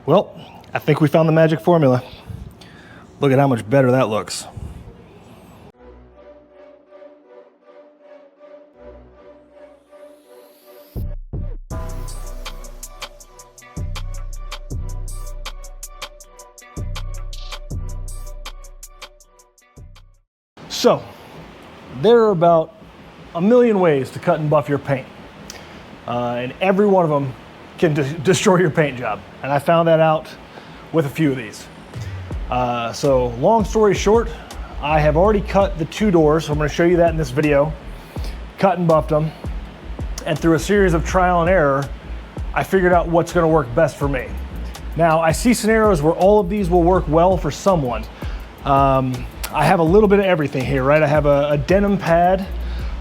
Well, I think we found the magic formula. Look at how much better that looks. So, there are about a million ways to cut and buff your paint. And every one of them can destroy your paint job. And I found that out with a few of these. So long story short, I have already cut the two doors. So I'm going to show you that in this video. Cut and buffed them. And through a series of trial and error, I figured out what's going to work best for me. Now, I see scenarios where all of these will work well for someone. I have a little bit of everything here, right? I have a denim pad,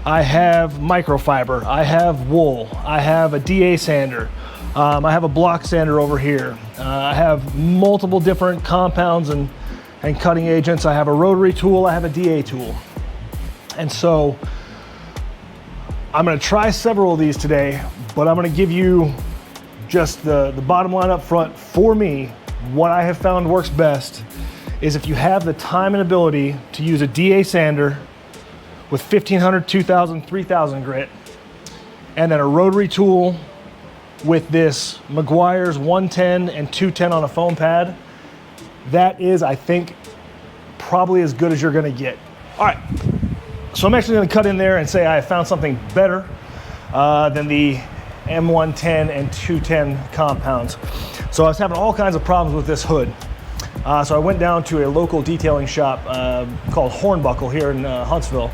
I have microfiber, I have wool, I have a DA sander, I have a block sander over here. I have multiple different compounds and cutting agents. I have a rotary tool, I have a DA tool. And so I'm gonna try several of these today, but I'm gonna give you just the bottom line up front. For me, what I have found works best is if you have the time and ability to use a DA sander with 1500, 2000, 3000 grit, and then a rotary tool with this Meguiar's 110 and 210 on a foam pad, that is, I think, probably as good as you're gonna get. All right, so I'm actually gonna cut in there and say I found something better than the M110 and 210 compounds. So I was having all kinds of problems with this hood. So I went down to a local detailing shop called Hornbuckle here in Huntsville.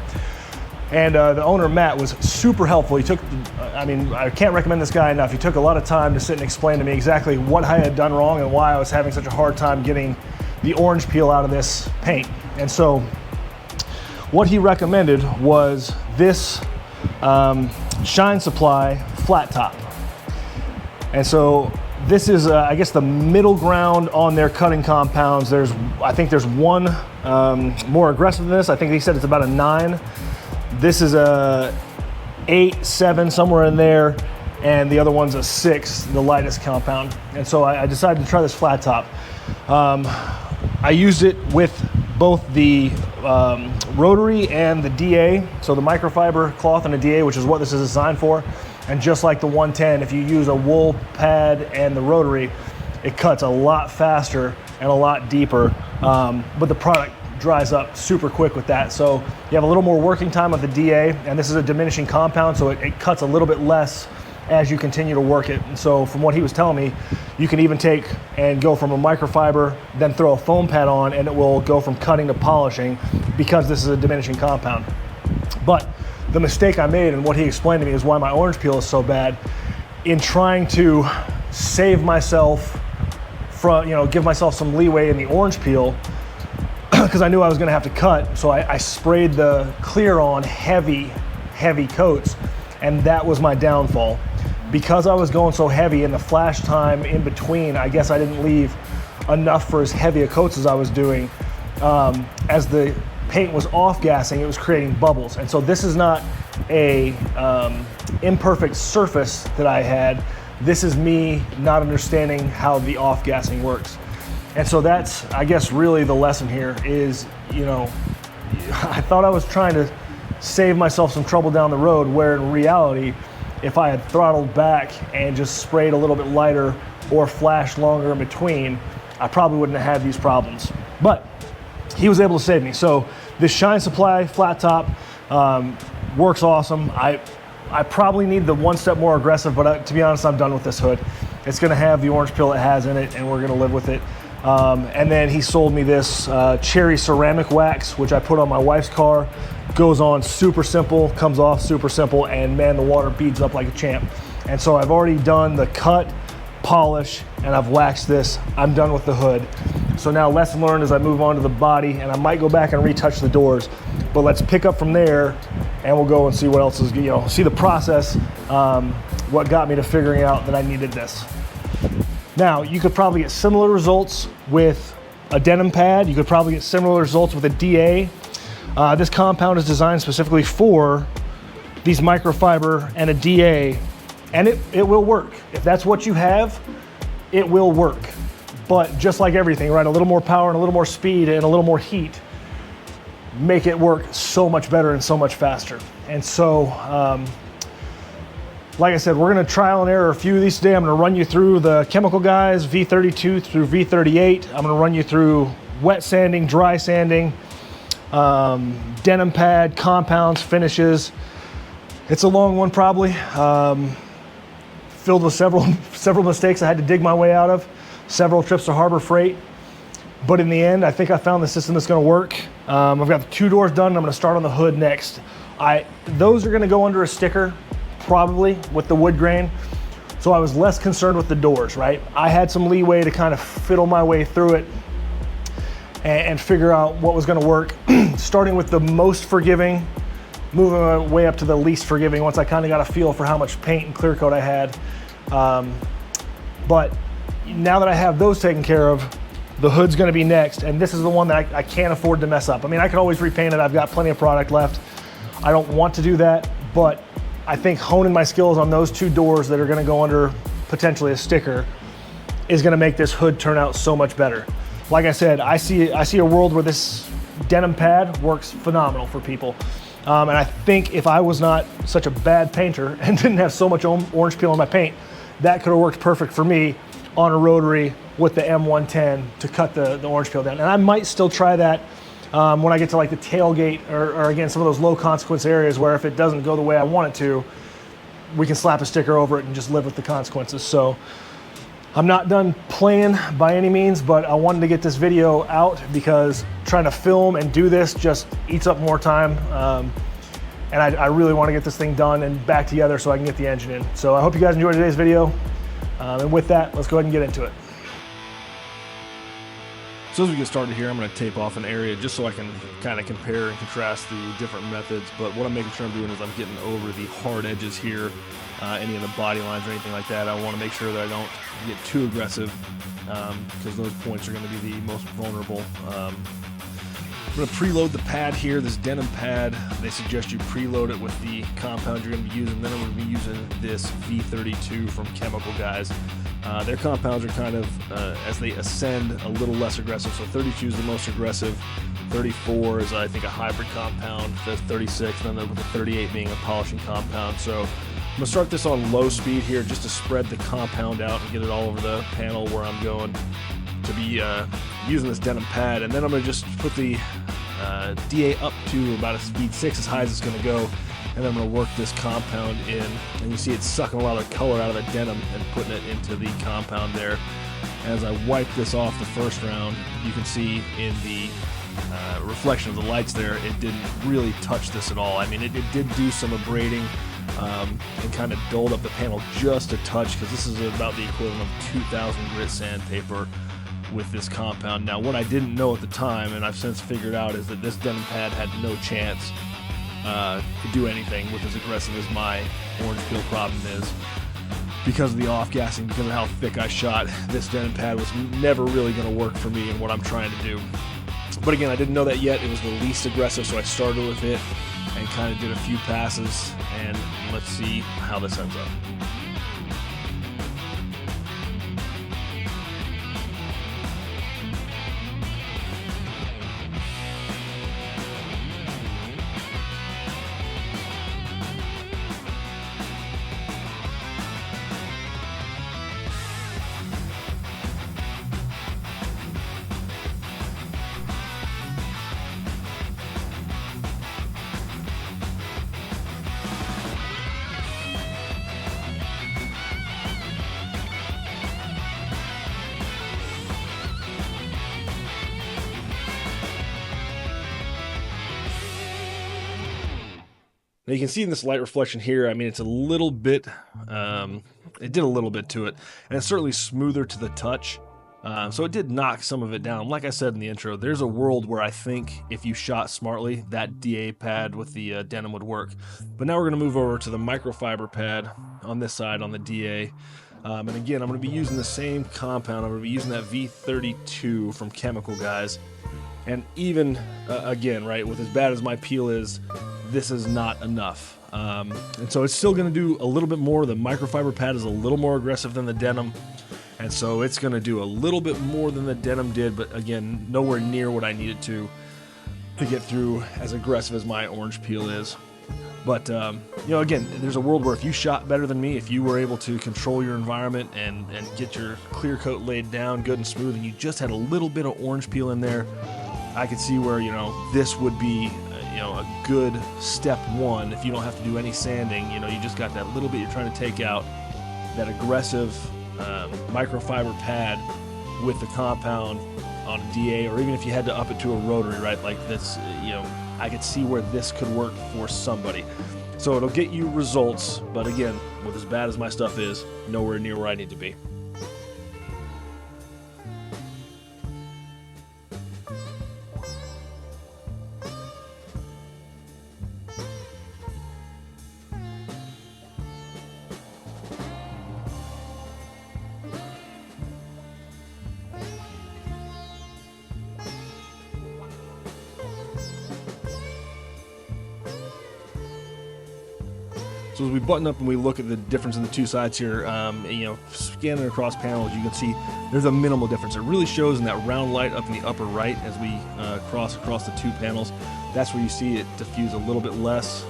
And the owner, Matt, was super helpful. He took, I mean, I can't recommend this guy enough. He took a lot of time to sit and explain to me exactly what I had done wrong and why I was having such a hard time getting the orange peel out of this paint. And so what he recommended was this Shine Supply flat top. And so this is, I guess, the middle ground on their cutting compounds. I think there's one more aggressive than this. I think he said it's about a 9. This is a 8, 7, somewhere in there, and the other one's a 6, the lightest compound. And so I decided to try this flat top. I used it with both the rotary and the DA, so the microfiber cloth and the DA, which is what this is designed for. And just like the 110, if you use a wool pad and the rotary, it cuts a lot faster and a lot deeper, but the product dries up super quick with that. So you have a little more working time with the DA, and this is a diminishing compound, so it cuts a little bit less as you continue to work it. And so from what he was telling me, you can even take and go from a microfiber, then throw a foam pad on, and it will go from cutting to polishing because this is a diminishing compound. But the mistake I made, and what he explained to me, is why my orange peel is so bad. In trying to save myself from, give myself some leeway in the orange peel, because I knew I was gonna have to cut, so I sprayed the clear on heavy coats, and that was my downfall. Because I was going so heavy in the flash time in between, I guess I didn't leave enough for as heavy a coats as I was doing. As the paint was off-gassing, it was creating bubbles. And so this is not a imperfect surface that I had. This is me not understanding how the off-gassing works. And so that's, I guess, really the lesson here is, I thought I was trying to save myself some trouble down the road, where in reality, if I had throttled back and just sprayed a little bit lighter or flashed longer in between, I probably wouldn't have had these problems. But he was able to save me. So this Shine Supply flat top works awesome. I probably need the one step more aggressive, but to be honest, I'm done with this hood. It's gonna have the orange peel it has in it, and we're gonna live with it. And then he sold me this cherry ceramic wax, which I put on my wife's car. Goes on super simple, comes off super simple, and man, the water beads up like a champ. And so I've already done the cut, polish, and I've waxed this. I'm done with the hood. So now lesson learned as I move on to the body, and I might go back and retouch the doors, but let's pick up from there and we'll go and see what else is, see the process, what got me to figuring out that I needed this. Now, you could probably get similar results with a denim pad. You could probably get similar results with a DA. This compound is designed specifically for these microfiber and a DA, and it will work. If that's what you have, it will work. But just like everything, right, a little more power and a little more speed and a little more heat make it work so much better and so much faster. And so, like I said, we're gonna trial and error a few of these today. I'm gonna run you through the chemical guys, V32 through V38. I'm gonna run you through wet sanding, dry sanding, denim pad, compounds, finishes. It's a long one probably, filled with several mistakes I had to dig my way out of, several trips to Harbor Freight. But in the end, I think I found the system that's gonna work. I've got the 2 doors done. I'm gonna start on the hood next. Those are gonna go under a sticker, probably, with the wood grain. So I was less concerned with the doors, right? I had some leeway to kind of fiddle my way through it and figure out what was gonna work, starting with the most forgiving, moving my way up to the least forgiving once I kind of got a feel for how much paint and clear coat I had. But now that I have those taken care of, the hood's gonna be next, and this is the one that I can't afford to mess up. I mean, I can always repaint it. I've got plenty of product left. I don't want to do that, but I think honing my skills on those 2 doors that are gonna go under potentially a sticker is gonna make this hood turn out so much better. Like I said, I see a world where this denim pad works phenomenal for people. And I think if I was not such a bad painter and didn't have so much orange peel in my paint, that could have worked perfect for me on a rotary with the M110 to cut the orange peel down. And I might still try that when I get to like the tailgate or again, some of those low consequence areas where if it doesn't go the way I want it to, we can slap a sticker over it and just live with the consequences. So I'm not done playing by any means, but I wanted to get this video out because trying to film and do this just eats up more time. And I really want to get this thing done and back together so I can get the engine in. So I hope you guys enjoyed today's video. And with that, let's go ahead and get into it. So as we get started here, I'm going to tape off an area just so I can kind of compare and contrast the different methods. But what I'm making sure I'm doing is I'm getting over the hard edges here, any of the body lines or anything like that. I want to make sure that I don't get too aggressive because those points are going to be the most vulnerable. I'm going to preload the pad here, this denim pad. They suggest you preload it with the compound you're going to be using. Then I'm going to be using this V32 from Chemical Guys. Their compounds are kind of, as they ascend, a little less aggressive. So 32 is the most aggressive. 34 is, I think, a hybrid compound. There's 36, and then with the 38 being a polishing compound. So I'm going to start this on low speed here just to spread the compound out and get it all over the panel where I'm going to be using this denim pad. And then I'm going to just put the DA up to about a speed 6 as high as it's going to go. And then I'm going to work this compound in, and you see it's sucking a lot of color out of the denim and putting it into the compound there. As I wipe this off the first round, you can see in the reflection of the lights there, it didn't really touch this at all. I mean, it did do some abrading and kind of dulled up the panel just a touch because this is about the equivalent of 2,000 grit sandpaper with this compound. Now, what I didn't know at the time, and I've since figured out, is that this denim pad had no chance to do anything with as aggressive as my orange peel problem is. Because of the off-gassing, because of how thick I shot, this denim pad was never really going to work for me and what I'm trying to do. But again, I didn't know that yet. It was the least aggressive, so I started with it and kind of did a few passes, and let's see how this ends up. Now you can see in this light reflection here, I mean, it's a little bit, it did a little bit to it, and it's certainly smoother to the touch. So it did knock some of it down. Like I said in the intro, there's a world where I think if you shot smartly, that DA pad with the denim would work. But now we're going to move over to the microfiber pad on this side on the DA. And again, I'm going to be using the same compound. I'm going to be using that V32 from Chemical Guys. And even, again, right, with as bad as my peel is, this is not enough. And so it's still going to do a little bit more. The microfiber pad is a little more aggressive than the denim. And so it's going to do a little bit more than the denim did, but again, nowhere near what I needed to get through as aggressive as my orange peel is. But, again, there's a world where if you shot better than me, if you were able to control your environment and get your clear coat laid down good and smooth, and you just had a little bit of orange peel in there, I could see where, this would be, a good step one if you don't have to do any sanding. You just got that little bit you're trying to take out, that aggressive microfiber pad with the compound on a DA, or even if you had to up it to a rotary, right? Like this, I could see where this could work for somebody. So it'll get you results, but again, with as bad as my stuff is, nowhere near where I need to be. So as we button up and we look at the difference in the two sides here, scanning across panels, you can see there's a minimal difference. It really shows in that round light up in the upper right as we cross across the two panels. That's where you see it diffuse a little bit less.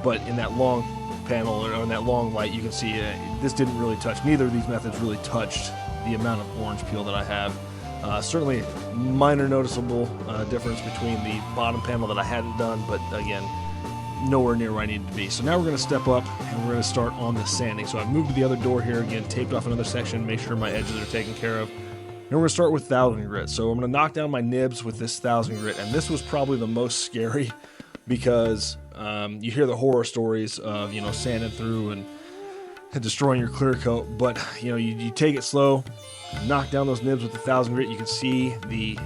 But in that long panel, or in that long light, you can see this didn't really touch. Neither of these methods really touched the amount of orange peel that I have. Certainly minor noticeable difference between the bottom panel that I hadn't done, but again, nowhere near where I needed to be. So now we're going to step up and we're going to start on the sanding. So I've moved to the other door here again, taped off another section, make sure my edges are taken care of. And we're going to start with 1000 grit. So I'm going to knock down my nibs with this 1000 grit, and this was probably the most scary because you hear the horror stories of sanding through and destroying your clear coat, but you take it slow, knock down those nibs with the 1000 grit. You can see the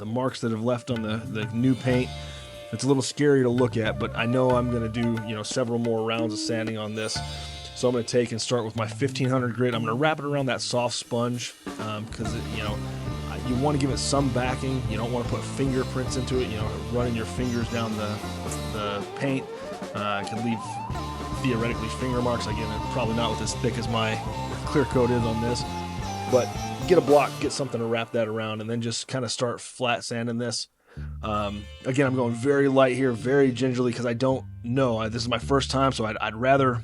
marks that have left on the new paint. It's a little scary to look at, but I know I'm going to do, several more rounds of sanding on this. So I'm going to take and start with my 1500 grit. I'm going to wrap it around that soft sponge because, you want to give it some backing. You don't want to put fingerprints into it, running your fingers down the paint. Can leave, theoretically, finger marks. Again, probably not with as thick as my clear coat is on this. But get a block, get something to wrap that around, and then just kind of start flat sanding this. Again, I'm going very light here, very gingerly, because I don't know. This is my first time, so I'd rather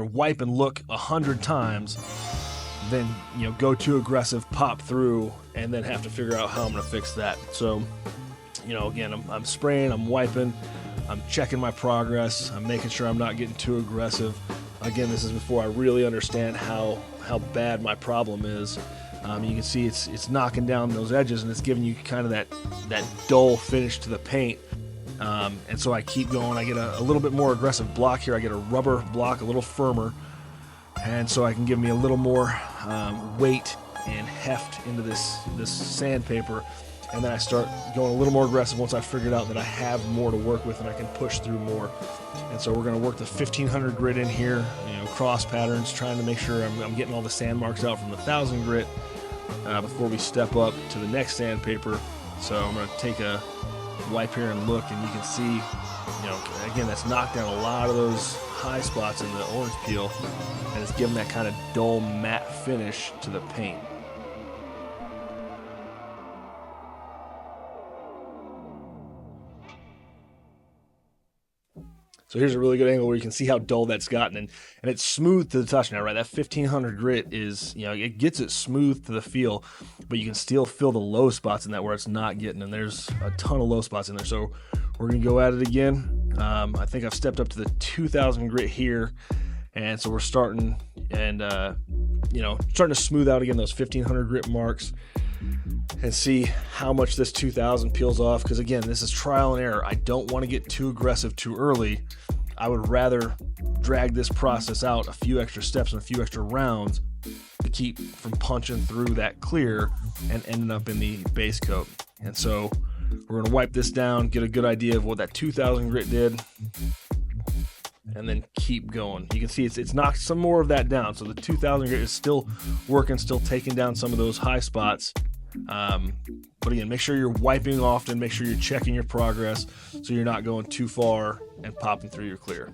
wipe and look 100 times than go too aggressive, pop through, and then have to figure out how I'm going to fix that. So, again, I'm spraying, I'm wiping, I'm checking my progress, I'm making sure I'm not getting too aggressive. Again, this is before I really understand how bad my problem is. You can see it's knocking down those edges, and it's giving you kind of that dull finish to the paint. And so I keep going. I get a little bit more aggressive block here. I get a rubber block, a little firmer, and so I can give me a little more weight and heft into this sandpaper. And then I start going a little more aggressive once I figured out that I have more to work with and I can push through more. And so we're going to work the 1500 grit in here, cross patterns, trying to make sure I'm getting all the sand marks out from the 1000 grit before we step up to the next sandpaper. So I'm going to take a wipe here and look, and you can see, again, that's knocked down a lot of those high spots in the orange peel, and it's giving that kind of dull matte finish to the paint. So here's a really good angle where you can see how dull that's gotten, and it's smooth to the touch now, right? That 1500 grit is, it gets it smooth to the feel, but you can still feel the low spots in that where it's not getting, and there's a ton of low spots in there. So we're going to go at it again. I think I've stepped up to the 2000 grit here, and so we're starting and, starting to smooth out again those 1500 grit marks and see how much this 2000 peels off, because again, this is trial and error. I don't want to get too aggressive too early. I would rather drag this process out a few extra steps and a few extra rounds to keep from punching through that clear and ending up in the base coat. And so we're going to wipe this down, get a good idea of what that 2000 grit did, and then keep going. You can see it's knocked some more of that down. So the 2000 grit is still working, still taking down some of those high spots. But again, make sure you're wiping often, make sure you're checking your progress so you're not going too far and popping through your clear.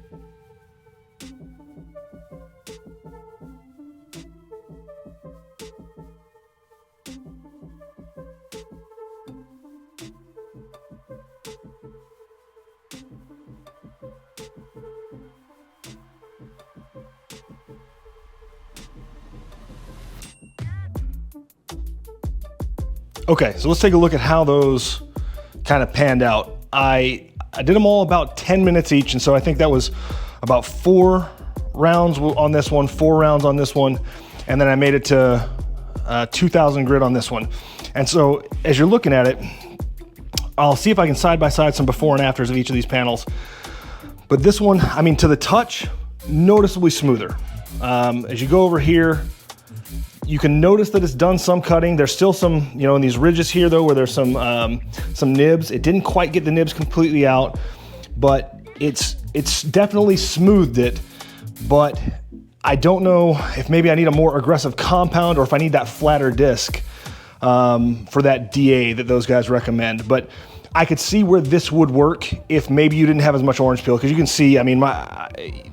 Okay, so let's take a look at how those kind of panned out. I did them all about 10 minutes each, and so I think that was about 4 rounds on this one, 4 rounds on this one, and then I made it to 2,000 grit on this one. And so as you're looking at it, I'll see if I can side by side some before and afters of each of these panels. But this one, I mean, to the touch, noticeably smoother. As you go over here, you can notice that it's done some cutting. There's still some, you know, in these ridges here though, where there's some nibs. It didn't quite get the nibs completely out, but it's definitely smoothed it. But I don't know if maybe I need a more aggressive compound or if I need that flatter disc for that DA that those guys recommend. But I could see where this would work if maybe you didn't have as much orange peel, because you can see, I mean,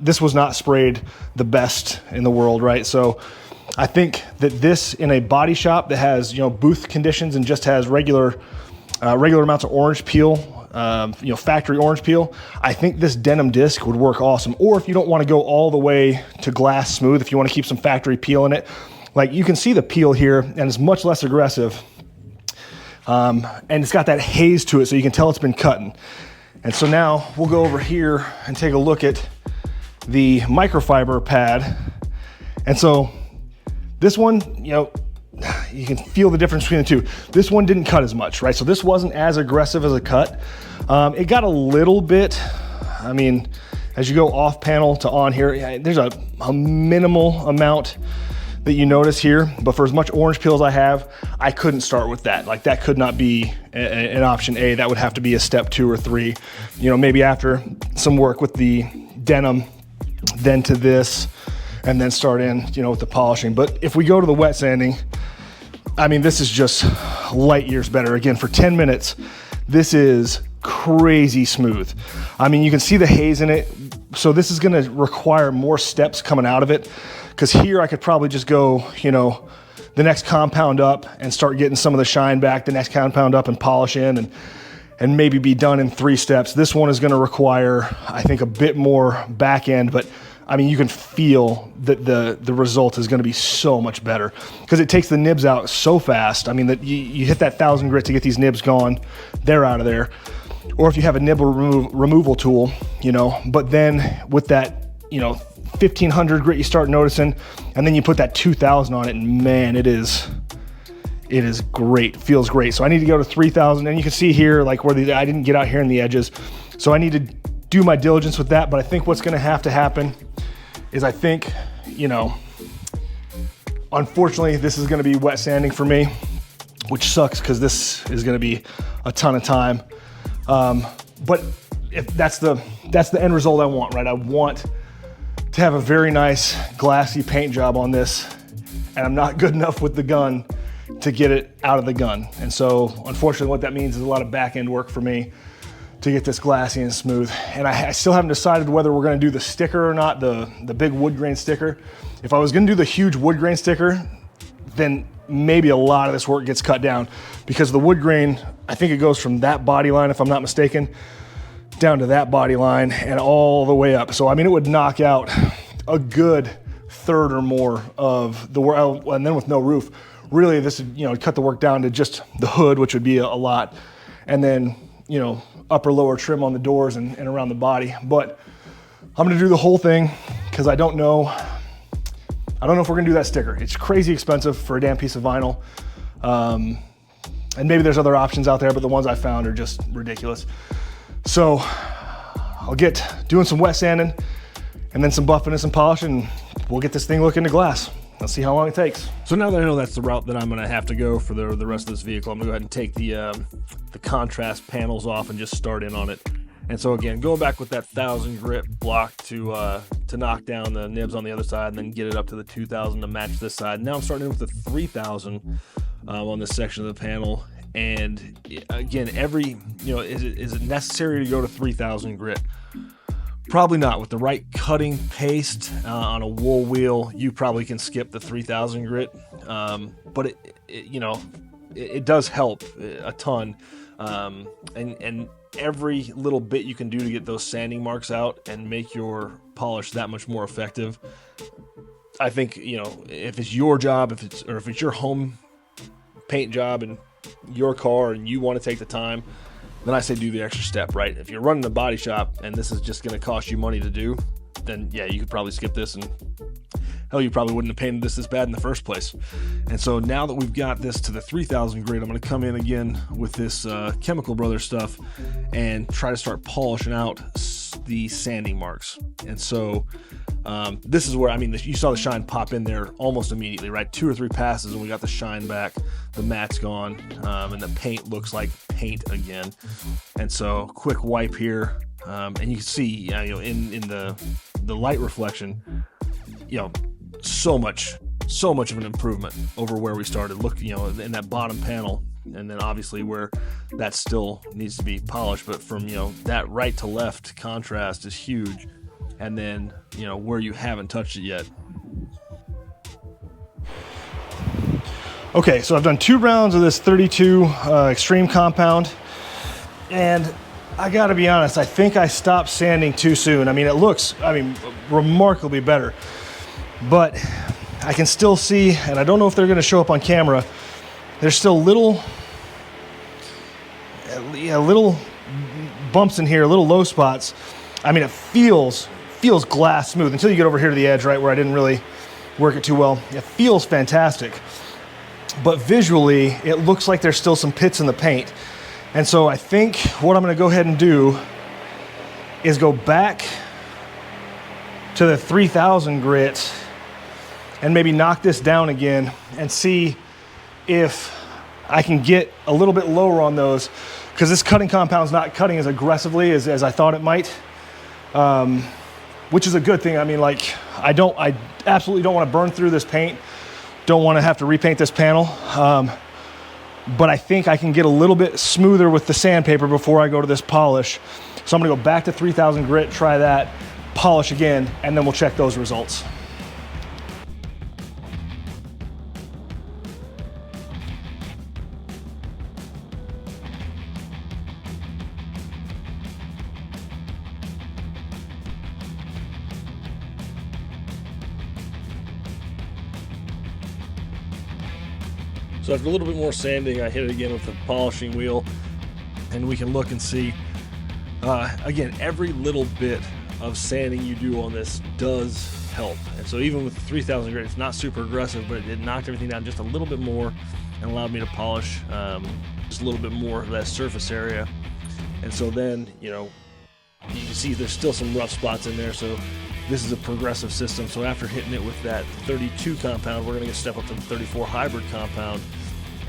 this was not sprayed the best in the world, right? So I think that this in a body shop that has, you know, booth conditions and just has regular amounts of orange peel, you know, factory orange peel, I think this denim disc would work awesome. Or if you don't want to go all the way to glass smooth, if you want to keep some factory peel in it, like you can see the peel here and it's much less aggressive. And it's got that haze to it, so you can tell it's been cutting. And so now we'll go over here and take a look at the microfiber pad. And so this one, you know, you can feel the difference between the two. This one didn't cut as much, right? So this wasn't as aggressive as a cut. It got a little bit, I mean, as you go off panel to on here, there's a minimal amount that you notice here, but for as much orange peel as I have, I couldn't start with that. Like that could not be an option A. That would have to be a step 2 or 3. You know, maybe after some work with the denim, then to this, and then start in, you know, with the polishing. But if we go to the wet sanding, I mean, this is just light years better. Again, for 10 minutes, this is crazy smooth. I mean, you can see the haze in it. So this is gonna require more steps coming out of it, because here I could probably just go, you know, the next compound up and start getting some of the shine back, the next compound up and polish in and maybe be done in 3 steps. This one is gonna require, I think, a bit more back end, but I mean, you can feel that the result is gonna be so much better because it takes the nibs out so fast. I mean, that you hit that 1,000 grit to get these nibs gone, they're out of there. Or if you have a nib removal tool, you know, but then with that, you know, 1,500 grit you start noticing, and then you put that 2,000 on it, and man, it is great, feels great. So I need to go to 3,000, and you can see here, like where I didn't get out here in the edges. So I need to do my diligence with that, but I think what's gonna have to happen is I think, you know, unfortunately, this is gonna be wet sanding for me, which sucks because this is gonna be a ton of time. But if that's the end result I want, right? I want to have a very nice glassy paint job on this, and I'm not good enough with the gun to get it out of the gun. And so unfortunately what that means is a lot of back end work for me to get this glassy and smooth. And I still haven't decided whether we're gonna do the sticker or not, the big wood grain sticker. If I was gonna do the huge wood grain sticker, then maybe a lot of this work gets cut down, because the wood grain, I think it goes from that body line, if I'm not mistaken, down to that body line and all the way up. So I mean, it would knock out a good third or more of the work, and then with no roof, really this would, you know, cut the work down to just the hood, which would be a lot, and then, you know, upper lower trim on the doors and around the body. But I'm gonna do the whole thing because I don't know if we're gonna do that sticker. It's crazy expensive for a damn piece of vinyl. And maybe there's other options out there, but the ones I found are just ridiculous. So I'll get doing some wet sanding and then some buffing and some polishing, and we'll get this thing looking to glass. Let's see how long it takes. So now that I know that's the route that I'm gonna have to go for the rest of this vehicle, I'm gonna go ahead and take the contrast panels off and just start in on it. And so again, going back with that 1,000 grit block to knock down the nibs on the other side, and then get it up to the 2,000 to match this side. Now I'm starting in with the 3,000 on this section of the panel. And again, is it necessary to go to 3,000 grit? Probably not. With the right cutting paste on a wool wheel, you probably can skip the 3,000 grit. But it does help a ton. And every little bit you can do to get those sanding marks out and make your polish that much more effective. I think, you know, if it's your job, if it's your home paint job, and your car and you want to take the time, then I say do the extra step, right? If you're running a body shop and this is just going to cost you money to do, then yeah, you could probably skip this, and hell, you probably wouldn't have painted this bad in the first place. And so now that we've got this to the 3000 grit, I'm going to come in again with this Chemical Brothers stuff and try to start polishing out the sanding marks. And so this is where, I mean, you saw the shine pop in there almost immediately, right? 2 or 3 passes and we got the shine back, the matte's gone, and the paint looks like paint again. And so quick wipe here, and you can see, you know, in the light reflection, you know, so much of an improvement over where we started. Look, you know, in that bottom panel, and then obviously where that still needs to be polished, but from, you know, that right to left contrast is huge. And then, you know, where you haven't touched it yet. Okay, so I've done 2 rounds of this 32 extreme compound, and I gotta be honest, I think I stopped sanding too soon. I mean, it looks, remarkably better, but I can still see, and I don't know if they're gonna show up on camera, there's still little bumps in here, little low spots. I mean, it feels glass smooth until you get over here to the edge, right, where I didn't really work it too well. It feels fantastic, but visually, it looks like there's still some pits in the paint. And so I think what I'm gonna go ahead and do is go back to the 3000 grit and maybe knock this down again and see if I can get a little bit lower on those, because this cutting compound's not cutting as aggressively as I thought it might, which is a good thing. I mean, like, I absolutely don't want to burn through this paint, don't want to have to repaint this panel, but I think I can get a little bit smoother with the sandpaper before I go to this polish. So I'm gonna go back to 3000 grit, try that, polish again, and then we'll check those results. So after a little bit more sanding, I hit it again with the polishing wheel, and we can look and see, again, every little bit of sanding you do on this does help. And so even with the 3000 grit, it's not super aggressive, but it knocked everything down just a little bit more and allowed me to polish just a little bit more of that surface area. And so then, you know, you can see there's still some rough spots in there, so this is a progressive system. So after hitting it with that 32 compound, we're gonna step up to the 34 hybrid compound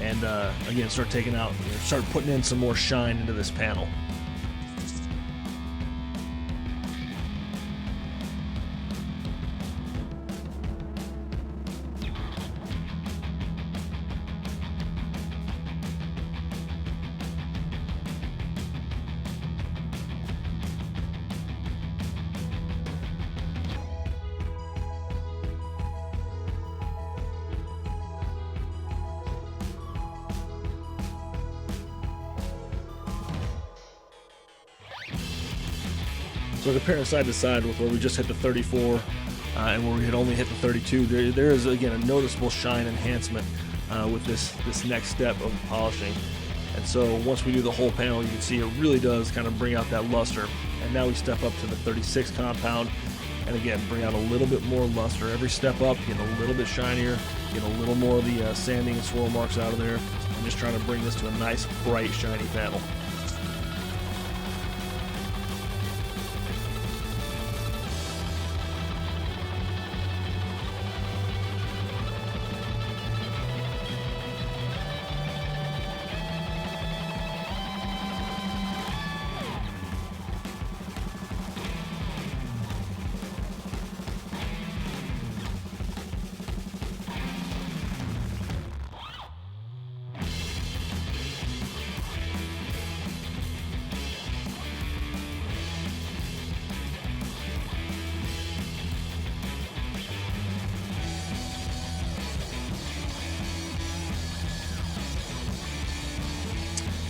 and again, start putting in some more shine into this panel. So comparing side to side with where we just hit the 34 and where we had only hit the 32, there is again a noticeable shine enhancement with this next step of polishing. And so once we do the whole panel, you can see it really does kind of bring out that luster. And now we step up to the 36 compound, and again bring out a little bit more luster. Every step up, getting a little bit shinier, getting a little more of the sanding and swirl marks out of there. I'm just trying to bring this to a nice, bright, shiny panel.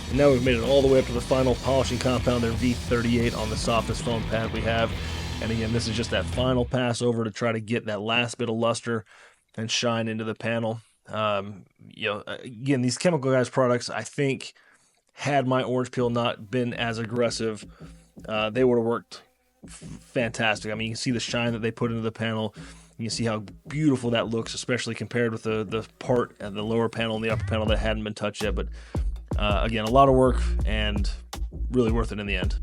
And now we've made it all the way up to the final polishing compound, their V38 on the softest foam pad we have. And again, this is just that final pass over to try to get that last bit of luster and shine into the panel. Again, these Chemical Guys products, I think, had my orange peel not been as aggressive, they would have worked fantastic. I mean, you can see the shine that they put into the panel. You can see how beautiful that looks, especially compared with the part at the lower panel and the upper panel that hadn't been touched yet. But again, a lot of work and really worth it in the end.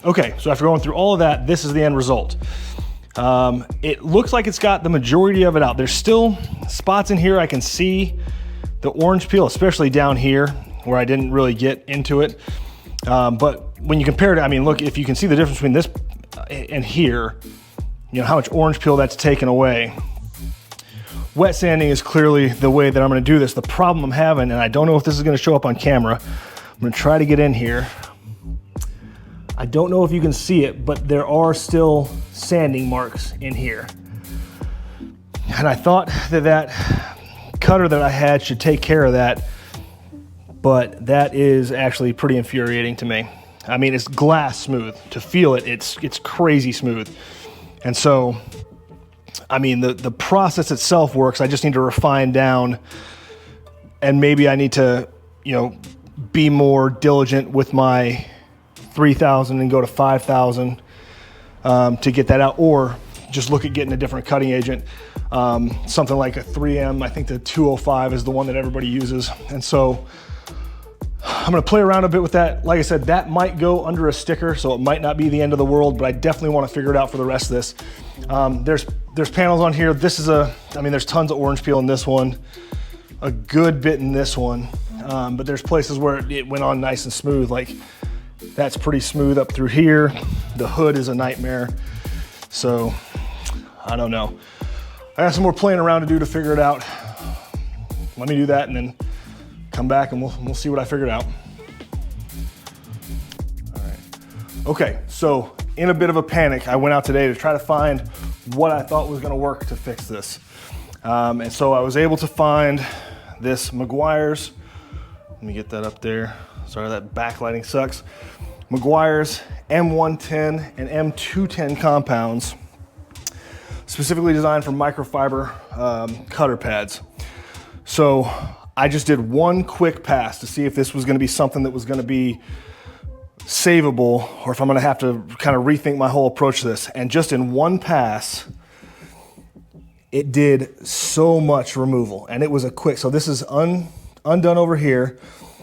Okay, so after going through all of that, this is the end result. It looks like it's got the majority of it out. There's still spots in here I can see the orange peel, especially down here where I didn't really get into it. But when you compare it, I mean, look, if you can see the difference between this and here, you know, how much orange peel that's taken away. Wet sanding is clearly the way that I'm gonna do this. The problem I'm having, and I don't know if this is gonna show up on camera, I'm gonna try to get in here. I don't know if you can see it, but there are still sanding marks in here. And I thought that that cutter that I had should take care of that, but that is actually pretty infuriating to me. I mean, it's glass smooth. To feel it, it's crazy smooth. And so, I mean, the process itself works. I just need to refine down, and maybe I need to, you know, be more diligent with my 3,000 and go to 5,000 to get that out, or just look at getting a different cutting agent, something like a 3M. I think the 205 is the one that everybody uses. And so I'm gonna play around a bit with that. Like I said, that might go under a sticker, so it might not be the end of the world, but I definitely wanna figure it out for the rest of this. There's panels on here. This is I mean, there's tons of orange peel in this one, a good bit in this one, but there's places where it went on nice and smooth. Like, that's pretty smooth up through here. The hood is a nightmare. So, I don't know. I got some more playing around to do to figure it out. Let me do that and then come back and we'll see what I figured out. All right. Okay, so in a bit of a panic, I went out today to try to find what I thought was gonna work to fix this. And so I was able to find this Meguiar's. Let me get that up there. Sorry, that backlighting sucks. Meguiar's M110 and M210 compounds, specifically designed for microfiber cutter pads. So I just did one quick pass to see if this was gonna be something that was gonna be savable, or if I'm gonna have to kind of rethink my whole approach to this. And just in one pass, it did so much removal, and it was a quick, so this is undone over here.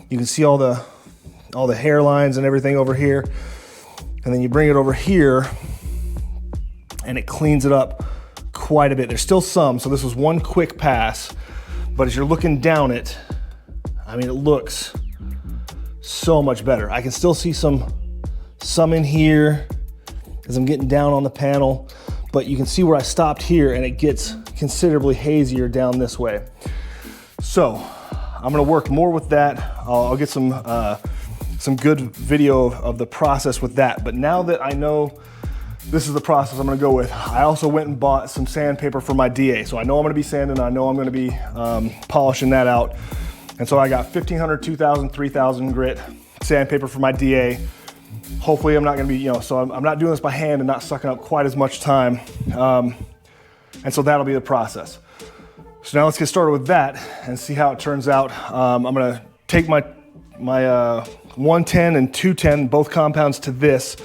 You can see all the hairlines and everything over here. And then you bring it over here and it cleans it up quite a bit. There's still some, so this was one quick pass, but as you're looking down it, I mean, it looks so much better. I can still see some in here as I'm getting down on the panel, but you can see where I stopped here and it gets considerably hazier down this way. So I'm gonna work more with that. I'll get some good video of the process with that. But now that I know this is the process I'm gonna go with, I also went and bought some sandpaper for my DA. So I know I'm gonna be sanding, I know I'm gonna be polishing that out. And so I got 1500, 2000, 3000 grit sandpaper for my DA. Hopefully I'm not gonna be, so I'm not doing this by hand and not sucking up quite as much time. And so that'll be the process. So now let's get started with that and see how it turns out. I'm gonna take my 110 and 210, both compounds, to this,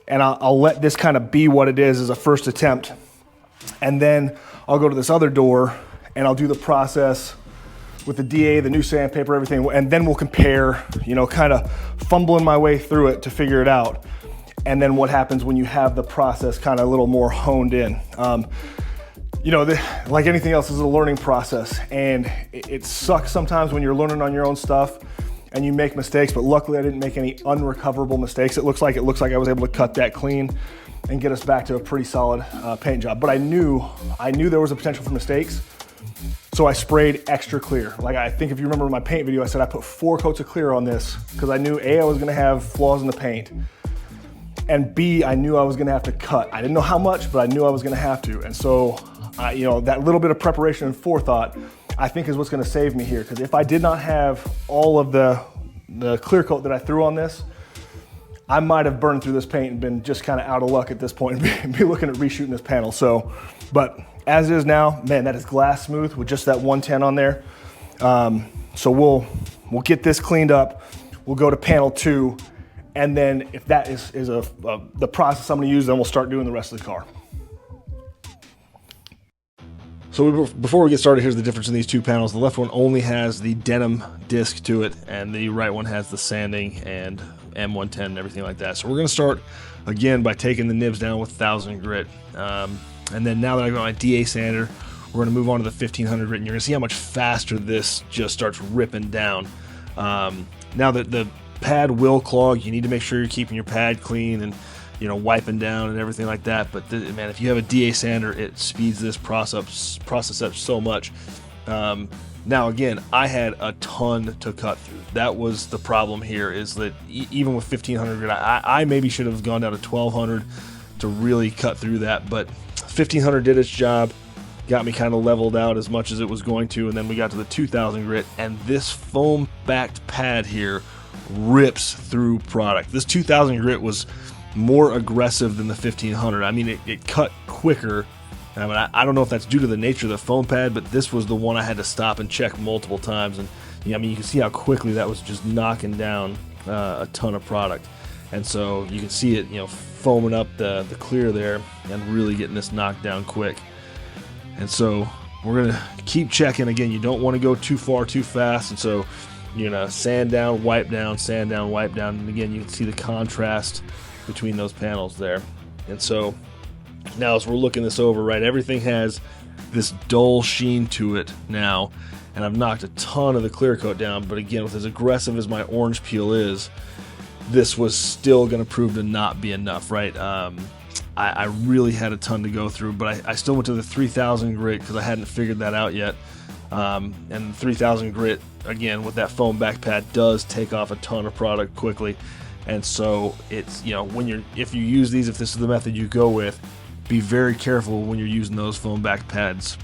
and I'll let this kind of be what it is as a first attempt. And then I'll go to this other door and I'll do the process with the DA, the new sandpaper, everything, and then we'll compare, kind of fumbling my way through it to figure it out. And then what happens when you have the process kind of a little more honed in. Like anything else, this is a learning process, and it sucks sometimes when you're learning on your own stuff and you make mistakes, but luckily I didn't make any unrecoverable mistakes. It looks like I was able to cut that clean and get us back to a pretty solid paint job. But I knew there was a potential for mistakes, so I sprayed extra clear. Like, I think if you remember in my paint video, I said I put 4 coats of clear on this because I knew A, I was gonna have flaws in the paint, and B, I knew I was gonna have to cut. I didn't know how much, but I knew I was gonna have to. And so, that little bit of preparation and forethought, I think, is what's gonna save me here. Because if I did not have all of the clear coat that I threw on this, I might have burned through this paint and been just kind of out of luck at this point and be looking at reshooting this panel. So But as is now, man, that is glass smooth with just that 110 on there. So we'll get this cleaned up. We'll go to panel 2, and then if that is the process I'm gonna use, then we'll start doing the rest of the car. So before we get started, here's the difference in these two panels. The left one only has the denim disc to it, and the right one has the sanding and M110 and everything like that. So we're gonna start again by taking the nibs down with 1000 grit. And then now that I've got my DA sander, we're gonna move on to the 1500 grit, and you're gonna see how much faster this just starts ripping down. Now that the pad will clog, you need to make sure you're keeping your pad clean and, you know, wiping down and everything like that. But man, if you have a DA sander, it speeds this process up so much. Now again, I had a ton to cut through. That was the problem here, is that even with 1500 grit, I maybe should have gone down to 1200 to really cut through that, but 1500 did its job, got me kind of leveled out as much as it was going to, and then we got to the 2000 grit, and this foam backed pad here rips through product. This 2000 grit was more aggressive than the 1500. I mean, it cut quicker. I mean, I don't know if that's due to the nature of the foam pad, but this was the one I had to stop and check multiple times. And I mean, you can see how quickly that was just knocking down a ton of product. And so you can see it, you know, foaming up the clear there and really getting this knocked down quick. And so we're gonna keep checking. Again, you don't want to go too far too fast, and so you're gonna sand down, wipe down, sand down, wipe down. And again, you can see the contrast between those panels there. And so now as we're looking this over, right, everything has this dull sheen to it now, and I've knocked a ton of the clear coat down, but again, with as aggressive as my orange peel is, this was still going to prove to not be enough, right? I really had a ton to go through, but I still went to the 3000 grit because I hadn't figured that out yet. And 3000 grit, again, with that foam back pad, does take off a ton of product quickly. And so it's, you know, if you use these, if this is the method you go with, be very careful when you're using those foam back pads.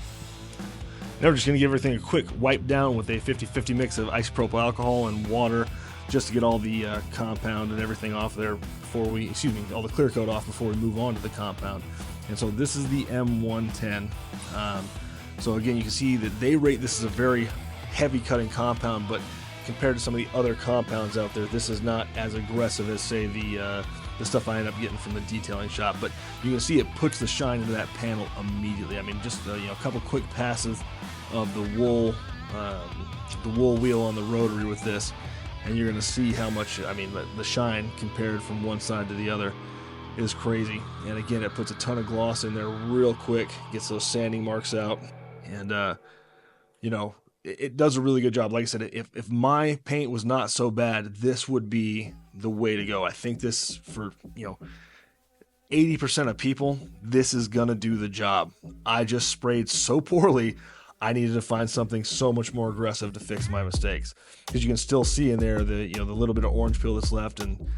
Now we're just going to give everything a quick wipe down with a 50-50 mix of isopropyl alcohol and water, just to get all the compound and everything off there before we, all the clear coat off before we move on to the compound. And so this is the M110. So again, you can see that they rate this as a very heavy cutting compound, but compared to some of the other compounds out there, this is not as aggressive as, say, the stuff I end up getting from the detailing shop. But you can see it puts the shine into that panel immediately. I mean, just you know, a couple quick passes of the wool wheel on the rotary with this, and you're going to see how much, I mean, the shine compared from one side to the other is crazy. And again, it puts a ton of gloss in there real quick, gets those sanding marks out, and you know, it does a really good job. Like I said, if my paint was not so bad, this would be the way to go. I think this, for, you know, 80% of people, this is going to do the job. I just sprayed so poorly, I needed to find something so much more aggressive to fix my mistakes, because you can still see in there the, you know, the little bit of orange peel that's left and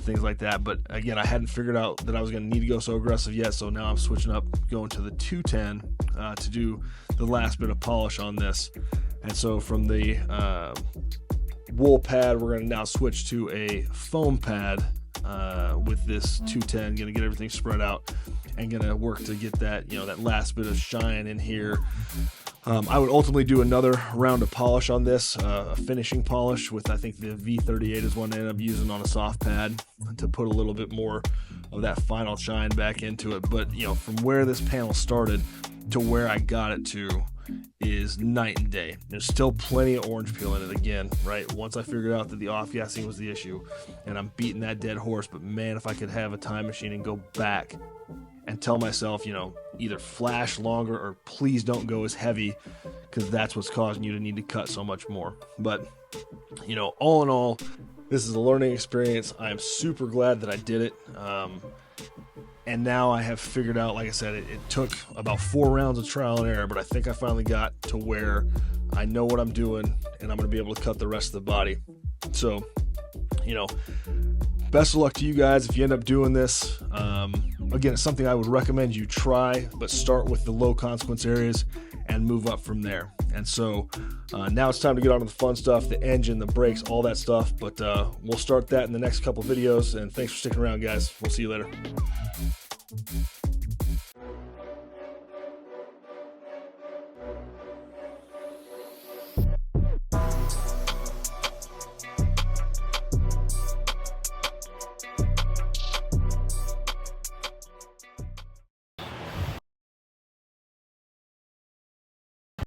things like that. But again, I hadn't figured out that I was going to need to go so aggressive yet, so now I'm switching up, going to the 210 to do the last bit of polish on this. And so from the wool pad, we're going to now switch to a foam pad with this 210. Going to get everything spread out and going to work to get that, you know, that last bit of shine in here. I would ultimately do another round of polish on this, a finishing polish with, I think the V38 is one I ended up using on a soft pad to put a little bit more of that final shine back into it. But, you know, from where this panel started to where I got it to is night and day. There's still plenty of orange peel in it again, right? Once I figured out that the off-gassing was the issue, and I'm beating that dead horse, but man, if I could have a time machine and go back and tell myself, you know, either flash longer or please don't go as heavy, because that's what's causing you to need to cut so much more. But, you know, all in all, this is a learning experience. I am super glad that I did it. And now I have figured out, like I said, it took about 4 rounds of trial and error, but I think I finally got to where I know what I'm doing and I'm going to be able to cut the rest of the body. So, you know, best of luck to you guys if you end up doing this. Again, it's something I would recommend you try, but start with the low consequence areas and move up from there. And so now it's time to get on to the fun stuff, the engine, the brakes, all that stuff. But we'll start that in the next couple videos. And thanks for sticking around, guys. We'll see you later.